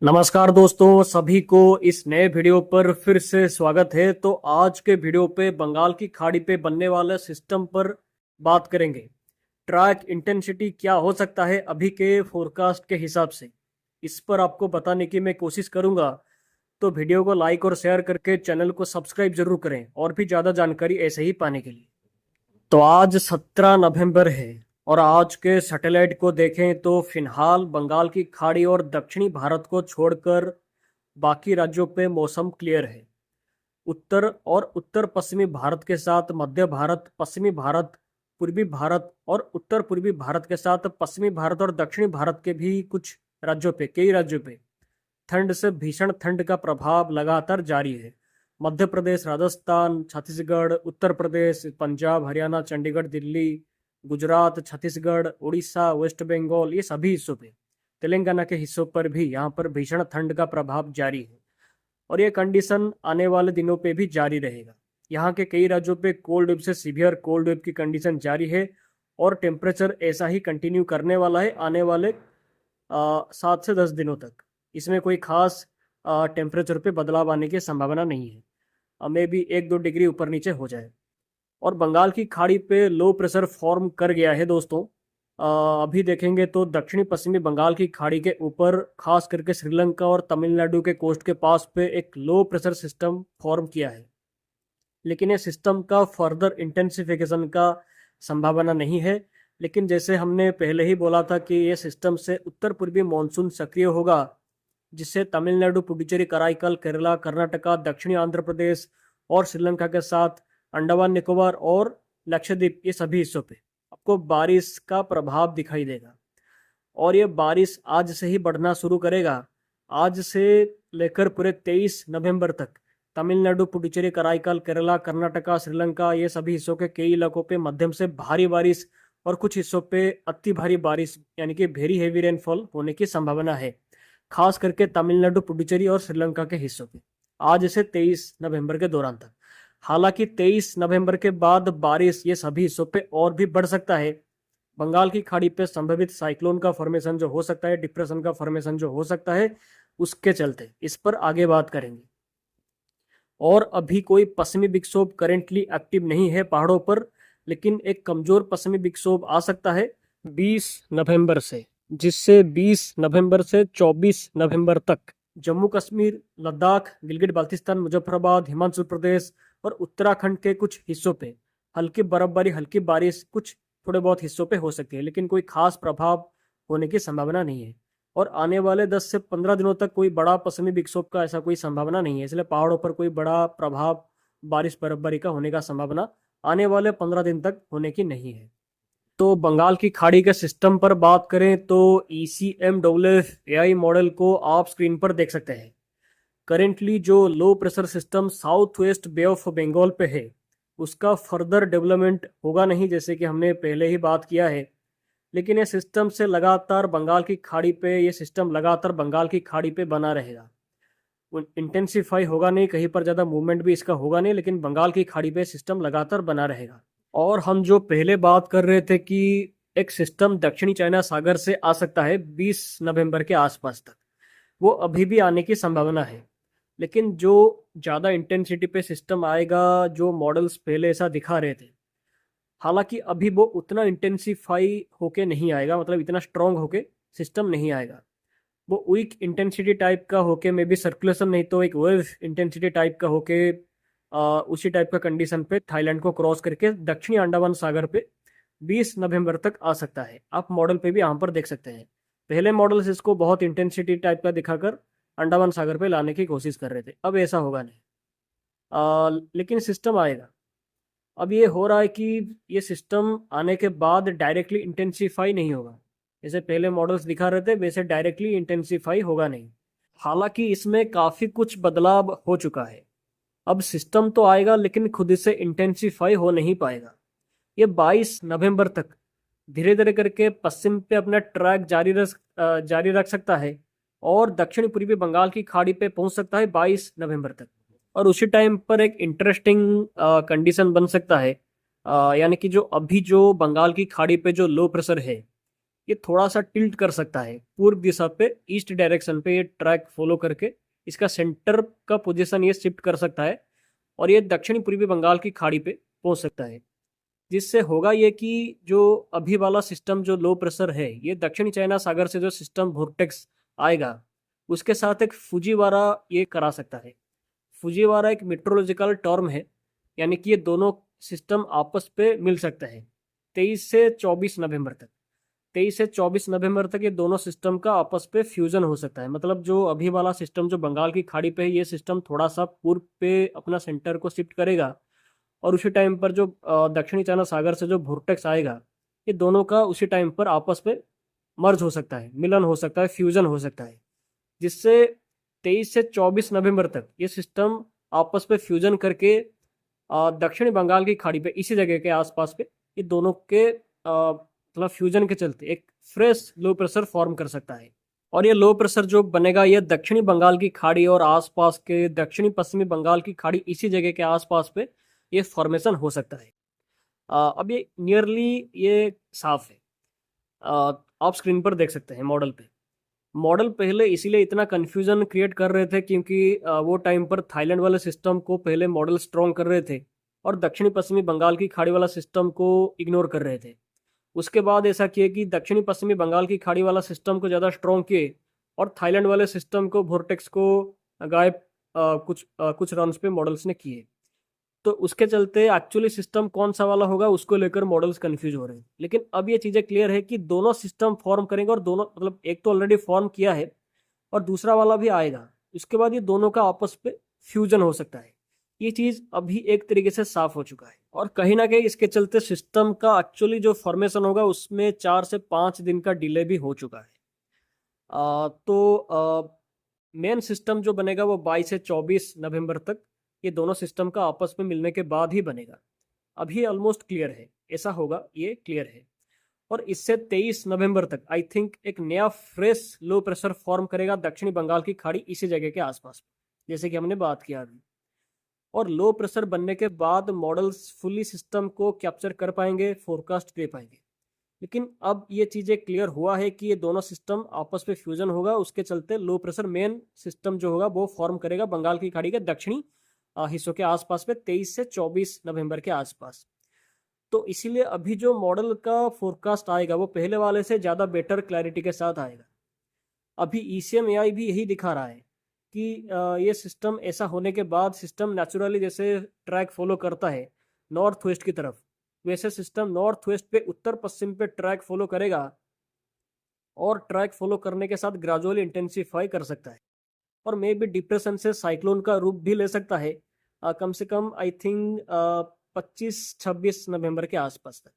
नमस्कार दोस्तों, सभी को इस नए वीडियो पर फिर से स्वागत है। तो आज के वीडियो पे बंगाल की खाड़ी पे बनने वाले सिस्टम पर बात करेंगे। ट्रैक इंटेंसिटी क्या हो सकता है अभी के फोरकास्ट के हिसाब से, इस पर आपको बताने की मैं कोशिश करूंगा। तो वीडियो को लाइक और शेयर करके चैनल को सब्सक्राइब जरूर करें और भी ज़्यादा जानकारी ऐसे ही पाने के लिए। तो आज 17 नवंबर है और आज के सैटेलाइट को देखें तो फिलहाल बंगाल की खाड़ी और दक्षिणी भारत को छोड़कर बाकी राज्यों पे मौसम क्लियर है। उत्तर और उत्तर पश्चिमी भारत के साथ मध्य भारत, पश्चिमी भारत, पूर्वी भारत और उत्तर पूर्वी भारत के साथ पश्चिमी भारत और दक्षिणी भारत के भी कुछ राज्यों पे, कई राज्यों पे ठंड से भीषण ठंड का प्रभाव लगातार जारी है। मध्य प्रदेश, राजस्थान, छत्तीसगढ़, उत्तर प्रदेश, पंजाब, हरियाणा, चंडीगढ़, दिल्ली, गुजरात, छत्तीसगढ़, उड़ीसा, वेस्ट बंगाल, ये सभी हिस्सों पे, तेलंगाना के हिस्सों पर भी यहाँ पर भीषण ठंड का प्रभाव जारी है और ये कंडीशन आने वाले दिनों पे भी जारी रहेगा। यहाँ के कई राज्यों पे कोल्ड वेव से सीवियर कोल्ड वेव की कंडीशन जारी है और टेम्परेचर ऐसा ही कंटिन्यू करने वाला है आने वाले 7 से 10 दिनों तक। इसमें कोई खास टेम्परेचर पे बदलाव आने की संभावना नहीं है, मे भी 1-2 डिग्री ऊपर नीचे हो जाए। और बंगाल की खाड़ी पे लो प्रेशर फॉर्म कर गया है दोस्तों। अभी देखेंगे तो दक्षिणी पश्चिमी बंगाल की खाड़ी के ऊपर खास करके श्रीलंका और तमिलनाडु के कोस्ट के पास पे एक लो प्रेशर सिस्टम फॉर्म किया है, लेकिन ये सिस्टम का फर्दर इंटेंसिफिकेशन का संभावना नहीं है। लेकिन जैसे हमने पहले ही बोला था कि ये सिस्टम से उत्तर पूर्वी मानसून सक्रिय होगा, जिससे तमिलनाडु, पुडुचेरी, कराईकल, केरला, कर्नाटका, दक्षिणी आंध्र प्रदेश और श्रीलंका के साथ अंडमान निकोबार और लक्षद्वीप, ये सभी हिस्सों पे आपको बारिश का प्रभाव दिखाई देगा। और ये बारिश आज से ही बढ़ना शुरू करेगा। आज से लेकर पूरे 23 नवंबर तक तमिलनाडु, पुडुचेरी, कराईकल, केरला, कर्नाटका, श्रीलंका, ये सभी हिस्सों के कई इलाकों पे मध्यम से भारी बारिश और कुछ हिस्सों पे अति भारी बारिश यानी कि वेरी हेवी रेनफॉल होने की संभावना है, खास करके तमिलनाडु, पुडुचेरी और श्रीलंका के हिस्सों पे आज से 23 नवंबर के दौरान तक। हालांकि 23 नवंबर के बाद बारिश ये सभी हिस्सों पे और भी बढ़ सकता है। बंगाल की खाड़ी पे संभावित साइक्लोन का फॉर्मेशन जो हो सकता है, डिप्रेशन का फॉर्मेशन जो हो सकता है, उसके चलते इस पर आगे बात करेंगे। और अभी कोई पश्चिमी विक्षोभ करेंटली एक्टिव नहीं है पहाड़ों पर, लेकिन एक कमजोर पश्चिमी विक्षोभ आ सकता है 20 नवंबर से, जिससे 20 नवंबर से 24 नवंबर तक जम्मू कश्मीर, लद्दाख, गिलगित बाल्टिस्तान, मुजफ्फराबाद, हिमाचल प्रदेश और उत्तराखंड के कुछ हिस्सों पे हल्की बर्फबारी, हल्की बारिश कुछ थोड़े बहुत हिस्सों पे हो सकती है, लेकिन कोई खास प्रभाव होने की संभावना नहीं है। और आने वाले 10 से 15 दिनों तक कोई बड़ा पश्चिमी विक्षोभ का ऐसा कोई संभावना नहीं है, इसलिए पहाड़ों पर कोई बड़ा प्रभाव बारिश बर्फबारी का होने का संभावना आने वाले 15 दिन तक होने की नहीं है। तो बंगाल की खाड़ी के सिस्टम पर बात करें तो ECMWF मॉडल को आप स्क्रीन पर देख सकते हैं। करेंटली जो low pressure system south west bay of Bengal पे है, उसका फर्दर डेवलपमेंट होगा नहीं, जैसे कि हमने पहले ही बात किया है। लेकिन ये सिस्टम से लगातार बंगाल की खाड़ी पे, ये सिस्टम लगातार बंगाल की खाड़ी पे बना रहेगा, इंटेंसिफाई होगा नहीं, कहीं पर ज़्यादा मूवमेंट भी इसका होगा नहीं, लेकिन बंगाल की खाड़ी पे सिस्टम लगातार बना रहेगा। और हम जो पहले बात कर रहे थे कि एक सिस्टम दक्षिणी चाइना सागर से आ सकता है 20 नवंबर के आसपास तक, वो अभी भी आने की संभावना है। लेकिन जो ज़्यादा इंटेंसिटी पे सिस्टम आएगा, जो मॉडल्स पहले ऐसा दिखा रहे थे, हालांकि अभी वो उतना इंटेंसिफाई होके नहीं आएगा, मतलब इतना स्ट्रांग होके सिस्टम नहीं आएगा। वो वीक इंटेंसिटी टाइप का होके, मे बी सर्कुलेशन नहीं तो एक वेव इंटेंसिटी टाइप का होके उसी टाइप का कंडीशन पे थाईलैंड को क्रॉस करके दक्षिणी अंडमान सागर पे 20 नवंबर तक आ सकता है। आप मॉडल पे भी यहाँ पर देख सकते हैं, पहले मॉडल्स इसको बहुत इंटेंसिटी टाइप का दिखाकर अंडमान सागर पे लाने की कोशिश कर रहे थे, अब ऐसा होगा नहीं। लेकिन सिस्टम आएगा। अब ये हो रहा है कि ये सिस्टम आने के बाद डायरेक्टली इंटेंसिफाई नहीं होगा, जैसे पहले मॉडल्स दिखा रहे थे वैसे डायरेक्टली इंटेंसिफाई होगा नहीं। हालांकि इसमें काफ़ी कुछ बदलाव हो चुका है। अब सिस्टम तो आएगा लेकिन खुद से इंटेंसिफाई हो नहीं पाएगा। ये 22 नवंबर तक धीरे धीरे करके पश्चिम पे अपना ट्रैक जारी रख सकता है और दक्षिण पूर्वी बंगाल की खाड़ी पे पहुंच सकता है 22 नवंबर तक। और उसी टाइम पर एक इंटरेस्टिंग कंडीशन बन सकता है, यानी कि जो अभी जो बंगाल की खाड़ी पे जो लो प्रेशर है, ये थोड़ा सा टिल्ट कर सकता है पूर्व दिशा पे, ईस्ट डायरेक्शन पे ये ट्रैक फॉलो करके इसका सेंटर का पोजीशन ये शिफ्ट कर सकता है और ये दक्षिणी पूर्वी बंगाल की खाड़ी पे पहुंच सकता है। जिससे होगा ये कि जो अभी वाला सिस्टम जो लो प्रेशर है ये दक्षिणी चाइना सागर से जो सिस्टम वोर्टेक्स आएगा उसके साथ एक फुजीवारा ये करा सकता है। फुजीवारा एक मेट्रोलॉजिकल टर्म है, यानी कि ये दोनों सिस्टम आपस पे मिल सकते हैं 23 से 24 नवंबर तक। 23 से 24 नवंबर तक ये दोनों सिस्टम का आपस पे फ्यूजन हो सकता है। मतलब जो अभी वाला सिस्टम जो बंगाल की खाड़ी पे है ये सिस्टम थोड़ा सा पूर्व पे अपना सेंटर को शिफ्ट करेगा और उसी टाइम पर जो दक्षिणी चाइना सागर से जो वोर्टेक्स आएगा ये दोनों का उसी टाइम पर आपस में मर्ज हो सकता है, मिलन हो सकता है, फ्यूजन हो सकता है। जिससे 23 से 24 नवंबर तक ये सिस्टम आपस में फ्यूजन करके दक्षिणी बंगाल की खाड़ी पे इसी जगह के आसपास पे ये दोनों के मतलब फ्यूजन के चलते एक फ्रेश लो प्रेशर फॉर्म कर सकता है। और ये लो प्रेशर जो बनेगा ये दक्षिणी बंगाल की खाड़ी और आसपास के दक्षिणी पश्चिमी बंगाल की खाड़ी इसी जगह के आसपास पे ये फॉर्मेशन हो सकता है। अब ये नियरली ये साफ है। आप स्क्रीन पर देख सकते हैं मॉडल पे। मॉडल पहले इसीलिए इतना कंफ्यूजन क्रिएट कर रहे थे क्योंकि वो टाइम पर थाईलैंड वाले सिस्टम को पहले मॉडल स्ट्रॉन्ग कर रहे थे और दक्षिणी पश्चिमी बंगाल की खाड़ी वाला सिस्टम को इग्नोर कर रहे थे। उसके बाद ऐसा किए कि दक्षिणी पश्चिमी बंगाल की खाड़ी वाला सिस्टम को ज़्यादा स्ट्रॉन्ग किए और थाईलैंड वाले सिस्टम को वोर्टेक्स को गायब कुछ रन्स पे मॉडल्स ने किए। तो उसके चलते एक्चुअली सिस्टम कौन सा वाला होगा उसको लेकर मॉडल्स कंफ्यूज हो रहे हैं। लेकिन अब ये चीज़ें क्लियर है कि दोनों सिस्टम फॉर्म करेंगे और दोनों मतलब एक तो ऑलरेडी फॉर्म किया है और दूसरा वाला भी आएगा। उसके बाद ये दोनों का आपस पे फ्यूजन हो सकता है। ये चीज़ अभी एक तरीके से साफ हो चुका है और कहीं ना कहीं इसके चलते सिस्टम का एक्चुअली जो फॉर्मेशन होगा उसमें 4 से 5 दिन का डिले भी हो चुका है। तो मेन सिस्टम जो बनेगा वो 22 से 24 नवंबर तक ये दोनों सिस्टम का आपस में मिलने के बाद ही बनेगा। अभी ऑलमोस्ट क्लियर है ऐसा होगा, ये क्लियर है। और इससे 23 नवंबर तक आई थिंक एक नया फ्रेश लो प्रेशर फॉर्म करेगा दक्षिणी बंगाल की खाड़ी इसी जगह के आसपास, जैसे कि हमने बात किया अभी। और लो प्रेशर बनने के बाद मॉडल्स फुली सिस्टम को कैप्चर कर पाएंगे, फोरकास्ट दे पाएंगे। लेकिन अब ये चीज़ें क्लियर हुआ है कि ये दोनों सिस्टम आपस में फ्यूजन होगा, उसके चलते लो प्रेशर मेन सिस्टम जो होगा वो फॉर्म करेगा बंगाल की खाड़ी के दक्षिणी हिस्सों के आसपास में 23 से 24 नवंबर के आसपास। तो इसीलिए अभी जो मॉडल का फोरकास्ट आएगा वो पहले वाले से ज़्यादा बेटर क्लैरिटी के साथ आएगा। अभी ECM AI भी यही दिखा रहा है कि ये सिस्टम ऐसा होने के बाद सिस्टम नेचुरली जैसे ट्रैक फॉलो करता है नॉर्थ वेस्ट की तरफ, वैसे सिस्टम नॉर्थ वेस्ट पे उत्तर पश्चिम पे ट्रैक फॉलो करेगा और ट्रैक फॉलो करने के साथ ग्रेजुअली इंटेंसिफाई कर सकता है और मे भी डिप्रेशन से साइक्लोन का रूप भी ले सकता है कम से कम आई थिंक 25-26 नवंबर के आसपास तक।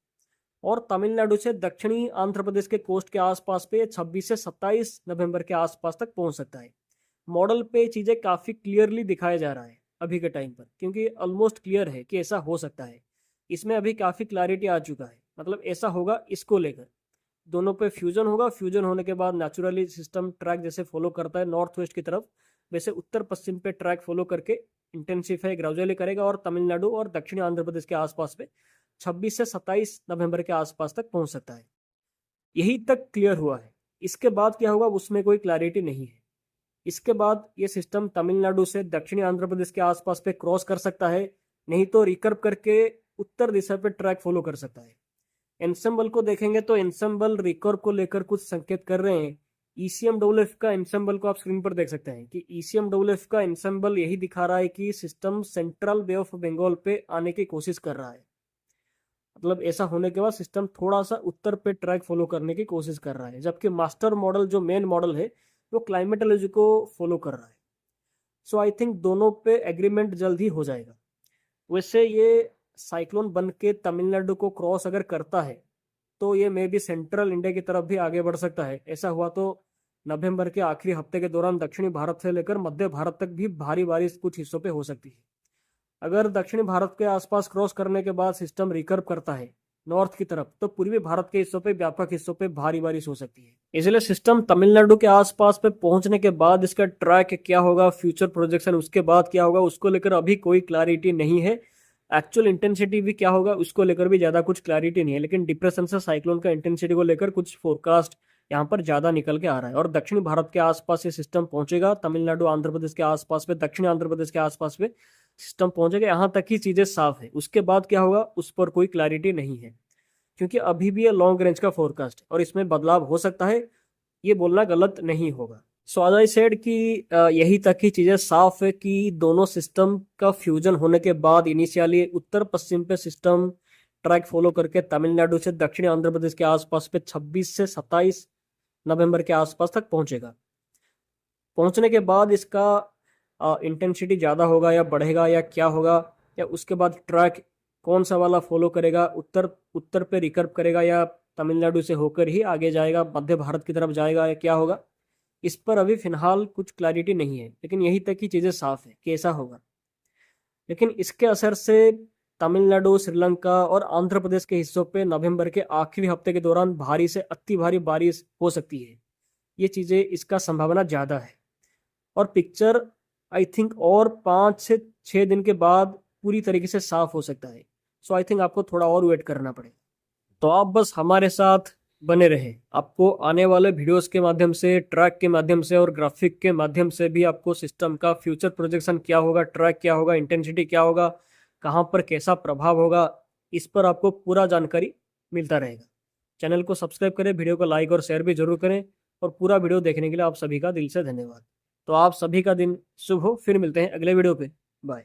और तमिलनाडु से दक्षिणी आंध्र प्रदेश के कोस्ट के आसपास पे 26 से 27 नवंबर के आसपास तक पहुंच सकता है। मॉडल पे चीज़ें काफ़ी क्लियरली दिखाया जा रहा है अभी के टाइम पर, क्योंकि ऑलमोस्ट क्लियर है कि ऐसा हो सकता है। इसमें अभी काफ़ी क्लैरिटी आ चुका है, मतलब ऐसा होगा इसको लेकर। दोनों पे फ्यूजन होगा, फ्यूजन होने के बाद नेचुरली सिस्टम ट्रैक जैसे फॉलो करता है नॉर्थ वेस्ट की तरफ, वैसे उत्तर पश्चिम पे ट्रैक फॉलो करके इंटेंसिफाई ग्रेजुअली करेगा और तमिलनाडु और दक्षिणी आंध्र प्रदेश के आसपास पे 26 से 27 नवंबर के आसपास तक पहुंच सकता है। यही तक क्लियर हुआ है। इसके बाद क्या होगा उसमें कोई क्लैरिटी नहीं है। इसके बाद ये सिस्टम तमिलनाडु से दक्षिणी आंध्र प्रदेश के आसपास पे क्रॉस कर सकता है, नहीं तो रिकर्व करके उत्तर दिशा पे ट्रैक फॉलो कर सकता है। एनसेम्बल को देखेंगे तो एनसेम्बल रिकर्व को लेकर कुछ संकेत कर रहे हैं। ECMWF का एनसेम्बल को आप स्क्रीन पर देख सकते हैं कि ECMWF का एनसेम्बल यही दिखा रहा है कि system central bay of Bengal पे आने की कोशिश कर रहा है। मतलब ऐसा होने के बाद सिस्टम थोड़ा सा उत्तर पे ट्रैक फॉलो करने की कोशिश कर रहा है, जबकि मास्टर मॉडल जो मेन मॉडल है वो क्लाइमेटोलॉजी को फॉलो कर रहा है। सो आई थिंक दोनों पे एग्रीमेंट जल्द ही हो जाएगा। वैसे ये साइक्लोन बन के तमिलनाडु को क्रॉस अगर करता है तो ये मे भी सेंट्रल इंडिया की तरफ भी आगे बढ़ सकता है। ऐसा हुआ तो नवंबर के आखिरी हफ्ते के दौरान दक्षिणी भारत से लेकर मध्य भारत तक भी भारी बारिश कुछ हिस्सों पे हो सकती है। अगर दक्षिणी भारत के आसपास क्रॉस करने के बाद सिस्टम रिकर्व करता है नॉर्थ की तरफ तो पूर्वी भारत के हिस्सों पे व्यापक हिस्सों पे भारी बारिश हो सकती है। इसलिए सिस्टम तमिलनाडु के आसपास पे पहुंचने के बाद इसका ट्रैक क्या होगा, फ्यूचर प्रोजेक्शन उसके बाद क्या होगा, उसको लेकर अभी कोई क्लैरिटी नहीं है। एक्चुअल इंटेंसिटी भी क्या होगा उसको लेकर भी ज़्यादा कुछ क्लैरिटी नहीं है, लेकिन डिप्रेशन से साइक्लोन का इंटेंसिटी को लेकर कुछ फोरकास्ट यहाँ पर ज़्यादा निकल के आ रहा है। और दक्षिण भारत के आसपास ये सिस्टम पहुंचेगा, तमिलनाडु आंध्र प्रदेश के आसपास पे, दक्षिण आंध्र प्रदेश के आसपास पे सिस्टम पहुंचेगा। यहाँ तक ही चीज़ें साफ है, उसके बाद क्या होगा उस पर कोई क्लैरिटी नहीं है, क्योंकि अभी भी ये लॉन्ग रेंज का फोरकास्ट है और इसमें बदलाव हो सकता है, ये बोलना गलत नहीं होगा। सो आज आई सेड कि यही तक ही चीज़ें साफ है कि दोनों सिस्टम का फ्यूजन होने के बाद इनिशियली उत्तर पश्चिम पे सिस्टम ट्रैक फॉलो करके तमिलनाडु से दक्षिणी आंध्र प्रदेश के आसपास पे 26 से 27 नवंबर के आसपास तक पहुंचेगा। पहुंचने के बाद इसका इंटेंसिटी ज़्यादा होगा या बढ़ेगा या क्या होगा, या उसके बाद ट्रैक कौन सा वाला फॉलो करेगा, उत्तर उत्तर पे रिकर्व करेगा या तमिलनाडु से होकर ही आगे जाएगा, मध्य भारत की तरफ जाएगा, या क्या होगा, इस पर अभी फिलहाल कुछ क्लैरिटी नहीं है। लेकिन यही तक की चीज़ें साफ है कि ऐसा होगा। लेकिन इसके असर से तमिलनाडु, श्रीलंका और आंध्र प्रदेश के हिस्सों पे नवंबर के आखिरी हफ्ते के दौरान भारी से अति भारी बारिश हो सकती है। ये चीज़ें, इसका संभावना ज़्यादा है। और पिक्चर आई थिंक और 5 से 6 दिन के बाद पूरी तरीके से साफ हो सकता है। सो आई थिंक आपको थोड़ा और वेट करना पड़ेगा। तो आप बस हमारे साथ बने रहे, आपको आने वाले वीडियोस के माध्यम से, ट्रैक के माध्यम से और ग्राफिक के माध्यम से भी आपको सिस्टम का फ्यूचर प्रोजेक्शन क्या होगा, ट्रैक क्या होगा, इंटेंसिटी क्या होगा, कहाँ पर कैसा प्रभाव होगा, इस पर आपको पूरा जानकारी मिलता रहेगा। चैनल को सब्सक्राइब करें, वीडियो को लाइक और शेयर भी जरूर करें, और पूरा वीडियो देखने के लिए आप सभी का दिल से धन्यवाद। तो आप सभी का दिन शुभ हो। फिर मिलते हैं अगले वीडियो पे। बाय।